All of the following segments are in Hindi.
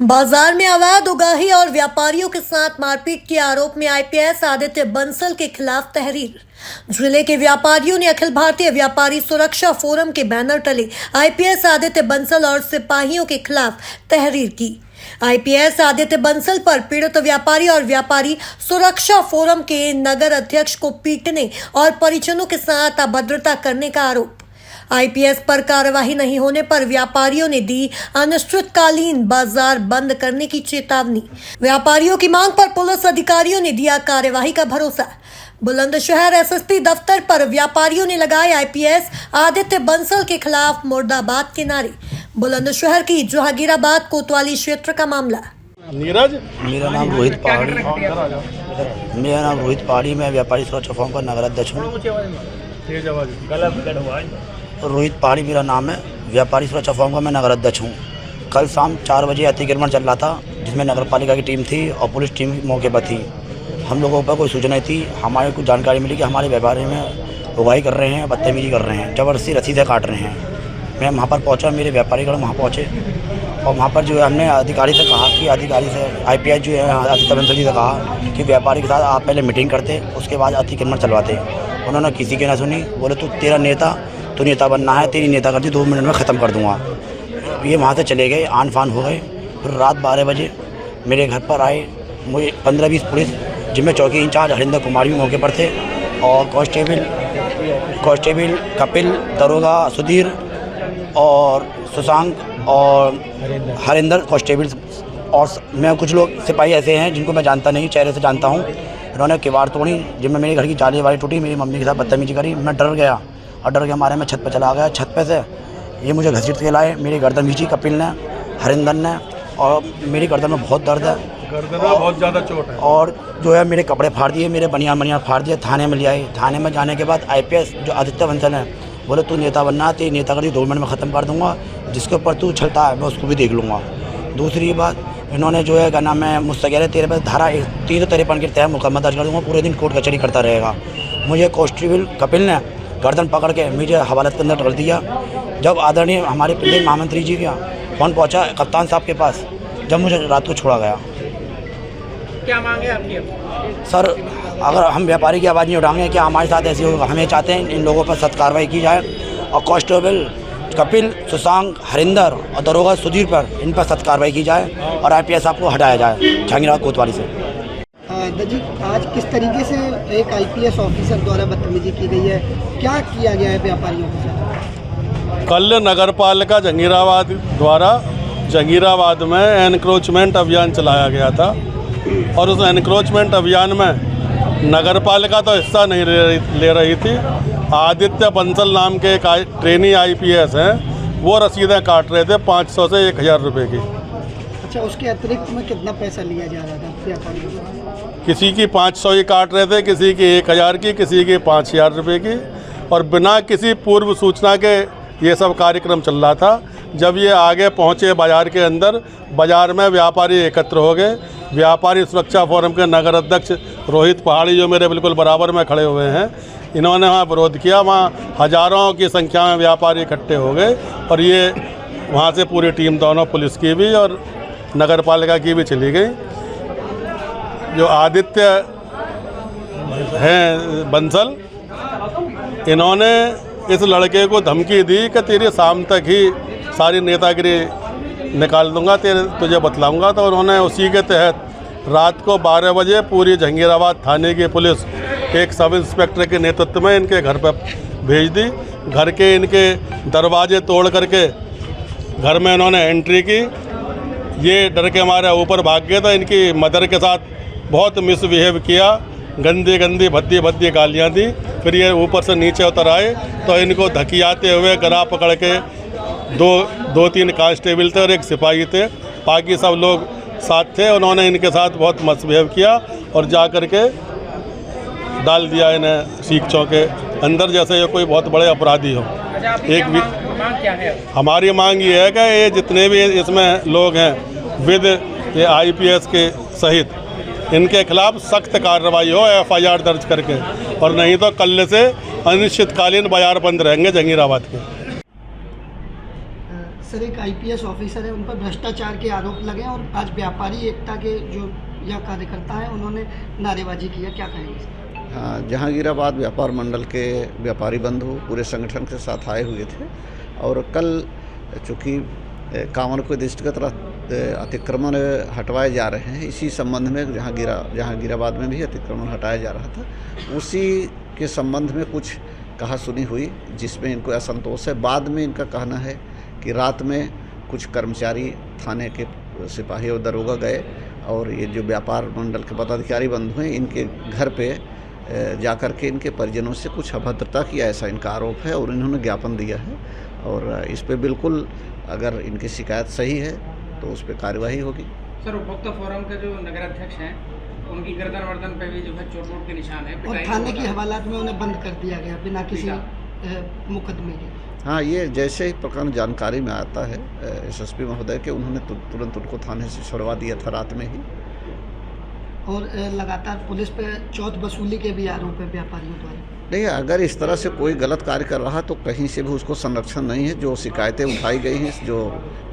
बाजार में अवैध उगाही और व्यापारियों के साथ मारपीट के आरोप में आईपीएस आदित्य बंसल के खिलाफ तहरीर। जिले के व्यापारियों ने अखिल भारतीय व्यापारी सुरक्षा फोरम के बैनर तले आईपीएस आदित्य बंसल और सिपाहियों के खिलाफ तहरीर की। आईपीएस आदित्य बंसल पर पीड़ित व्यापारी और व्यापारी सुरक्षा फोरम के नगर अध्यक्ष को पीटने और परिजनों के साथ अभद्रता करने का आरोप। आईपीएस पर कार्यवाही नहीं होने पर व्यापारियों ने दी अनिश्चितकालीन बाजार बंद करने की चेतावनी। व्यापारियों की मांग पर पुलिस अधिकारियों ने दिया कार्यवाही का भरोसा। बुलंदशहर एसएसपी दफ्तर पर व्यापारियों ने लगाए आईपीएस आदित्य बंसल के खिलाफ मुर्दाबाद के नारे। बुलंदशहर की जहांगीराबाद कोतवाली क्षेत्र का मामला। नीरज, मेरा नाम रोहित पहाड़ी, मैं व्यापारी सुरक्षा फोरम का नगर अध्यक्ष हूँ। रोहित पहाड़ी मेरा नाम है, व्यापारी सुरक्षा फोरम का मैं नगर अध्यक्ष हूँ। कल शाम 4 बजे अतिक्रमण चल रहा था जिसमें नगर पालिका की टीम थी और पुलिस टीम मौके पर थी। हम लोगों पर कोई सूचना थी, हमारे को जानकारी मिली कि हमारे व्यापारी में उगाही कर रहे हैं, बदतमीजी कर रहे हैं, ज़बरदस्ती रसीदें काट रहे हैं। मैं वहाँ पर पहुँचा, मेरे व्यापारीगण वहाँ पहुँचे और वहाँ पर जो है हमने अधिकारी से कहा कि आईपीएस जो है आदित्य बंसल जी से कहा कि व्यापारी के साथ आप पहले मीटिंग करते, उसके बाद अतिक्रमण चलवाते। उन्होंने किसी की ना सुनी, बोले तू नेता बनना है, तेरी नेता कर दी, 2 मिनट में ख़त्म कर दूँगा। ये वहाँ से चले गए, आन फान हो गए। फिर रात 12 बजे मेरे घर पर आए, मुझे 15-20 पुलिस जिनमें चौकी इंचार्ज हरिंदर कुमार भी मौके पर थे और कांस्टेबल कपिल, दरोगा सुधीर और सुशांक और हरिंदर कांस्टेबल और मैं कुछ लोग सिपाही ऐसे हैं जिनको मैं जानता नहीं, चेहरे से जानता हूँ। इन्होंने किवाड़ तोड़ी, जिनमें मेरे घर की जाली वाली टूटी, मेरी मम्मी के साथ बदतमीजी करी। मैं डर गया और डर के मारे मैं छत पर चला गया। छत पे से ये मुझे घसीट के लाए, मेरी गर्दन खींची कपिल ने, हरिंदर ने, और मेरी गर्दन में बहुत दर्द है, गर्दन में बहुत ज़्यादा चोट है और जो है मेरे कपड़े फाड़ दिए, मेरे बनियान फाड़ दिए। थाने में ले आए। थाने में जाने के बाद आईपीएस जो आदित्य बंसल है बोले तू नेता बनना, तेरी नेता कर दी, 2 मिनट में ख़त्म कर दूँगा, जिसके ऊपर तू छलता है मैं उसको भी देख लूँगा। दूसरी बात, इन्होंने जो है क्या नाम है मुझसे कह रहे तेरे पर धारा 353 के तहत मुकदमा दर्ज कर दूँगा, पूरे दिन कोर्ट कचहरी करता रहेगा। मुझे कांस्टेबल कपिल ने गर्दन पकड़ के मुझे हवालात के अंदर डाल दिया। जब आदरणीय हमारे प्रदेश महामंत्री जी का फ़ोन पहुँचा कप्तान साहब के पास, जब मुझे रात को छोड़ा गया। क्या मांगे आपकी? सर, अगर हम व्यापारी की आवाज़ नहीं उठाएंगे क्या हमारे साथ ऐसे होगा? हमें चाहते हैं इन लोगों पर सख्त कार्रवाई की जाए और कांस्टेबल कपिल, सुशांक, हरिंदर और दरोगा सुधीर पर इन पर सख्त कार्रवाई की जाए और आईपीएस आपको हटाया जाए। जहांगीराबाद कोतवाली से। जी, आज किस तरीके से एक आईपीएस ऑफिसर द्वारा बदतमीजी की गई है, क्या किया गया है व्यापारियों के साथ? कल नगर पालिका जहांगीराबाद द्वारा जहांगीराबाद में एनक्रोचमेंट अभियान चलाया गया था और उस एनक्रोचमेंट अभियान में नगर पालिका तो हिस्सा नहीं ले रही थी। आदित्य बंसल नाम के एक ट्रेनी आईपीएस हैं, वो रसीदें काट रहे थे 500 से 1000 रुपये की। अच्छा, उसके अतिरिक्त में कितना पैसा लिया जा रहा था व्यापारियों से? किसी की 500 ही काट रहे थे, किसी की 1000 की, किसी की 5000 रुपये की, और बिना किसी पूर्व सूचना के ये सब कार्यक्रम चल रहा था। जब ये आगे पहुँचे बाज़ार के अंदर, बाज़ार में व्यापारी एकत्र हो गए। व्यापारी सुरक्षा फोरम के नगर अध्यक्ष रोहित पहाड़ी जो मेरे बिल्कुल बराबर में खड़े हुए हैं, इन्होंने वहाँ विरोध किया। वहाँ हज़ारों की संख्या में व्यापारी इकट्ठे हो गए और ये वहाँ से पूरी टीम, दोनों पुलिस की भी और नगर पालिका की भी चली गई। जो आदित्य हैं बंसल, इन्होंने इस लड़के को धमकी दी कि तेरी शाम तक ही सारी नेतागिरी निकाल दूंगा, तुझे बतलाऊंगा। तो उन्होंने उसी के तहत रात को 12 बजे पूरी जहांगीराबाद थाने की पुलिस एक सब इंस्पेक्टर के नेतृत्व में इनके घर पर भेज दी। घर के इनके दरवाजे तोड़ करके घर में इन्होंने एंट्री की। ये डर के मारे ऊपर भाग गए तो इनकी मदर के साथ बहुत मिसबिहेव किया, गंदी भद्दी गालियाँ दी। फिर ये ऊपर से नीचे उतर आए तो इनको धकियाते हुए गला पकड़ के 2-3 कांस्टेबल थे और एक सिपाही थे, बाकी सब लोग साथ थे। उन्होंने इनके साथ बहुत मिसबिहेव किया और जा कर के डाल दिया इन्हें सीख चौक के अंदर, जैसे ये कोई बहुत बड़े अपराधी हो। मांग क्या है? हमारी मांग ये है कि ये जितने भी इसमें लोग हैं विद ये आईपीएस के सहित, इनके खिलाफ सख्त कार्रवाई हो, एफआईआर दर्ज करके, और नहीं तो कल से अनिश्चितकालीन बाजार बंद रहेंगे जहांगीराबाद के। सर एक आईपीएस ऑफिसर है, उन पर भ्रष्टाचार के आरोप लगे और आज व्यापारी एकता के जो यह कार्यकर्ता है उन्होंने नारेबाजी की है, क्या कहेंगे? हाँ, जहांगीराबाद व्यापार मंडल के व्यापारी बंधु पूरे संगठन के साथ आए हुए थे और कल चूँकि कांवर के दृष्टिगत अतिक्रमण हटवाए जा रहे हैं, इसी संबंध में जहांगीराबाद में भी अतिक्रमण हटाया जा रहा था, उसी के संबंध में कुछ कहा सुनी हुई जिसमें इनको असंतोष है। बाद में इनका कहना है कि रात में कुछ कर्मचारी थाने के सिपाही और दरोगा गए और ये जो व्यापार मंडल के पदाधिकारी बंधु हैं इनके घर पे जाकर के इनके परिजनों से कुछ अभद्रता किया, ऐसा इनका आरोप है और इन्होंने ज्ञापन दिया है और इस पे बिल्कुल अगर इनकी शिकायत सही है तो उस पर कार्यवाही होगी। सर, उपभोक्ता फोरम के जो नगर अध्यक्ष हैं उनकी गर्दन वर्दन पे भी जो है चोट के निशान है और थाने की हवालात में उन्हें बंद कर दिया गया बिना किसी मुकदमे के। हाँ, ये जैसे ही प्रकार जानकारी में आता है एसएसपी महोदय के, उन्होंने तुरंत उनको थाने से छुड़वा दिया था रात में ही। और लगातार पुलिस पे चौथ वसूली के भी आरोप है व्यापारियों द्वारा। नहीं, अगर इस तरह से कोई गलत कार्य कर रहा तो कहीं से भी उसको संरक्षण नहीं है। जो शिकायतें उठाई गई हैं, जो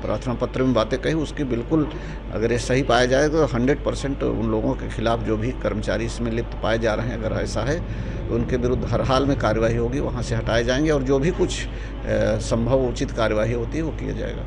प्रार्थना पत्र में बातें कही, उसकी बिल्कुल अगर ये सही पाया जाए तो 100% उन लोगों के खिलाफ जो भी कर्मचारी इसमें लिप्त पाए जा रहे हैं, अगर ऐसा है तो उनके विरुद्ध हर हाल में कार्यवाही होगी, वहाँ से हटाए जाएंगे और जो भी कुछ संभव उचित कार्यवाही होती है वो किया जाएगा।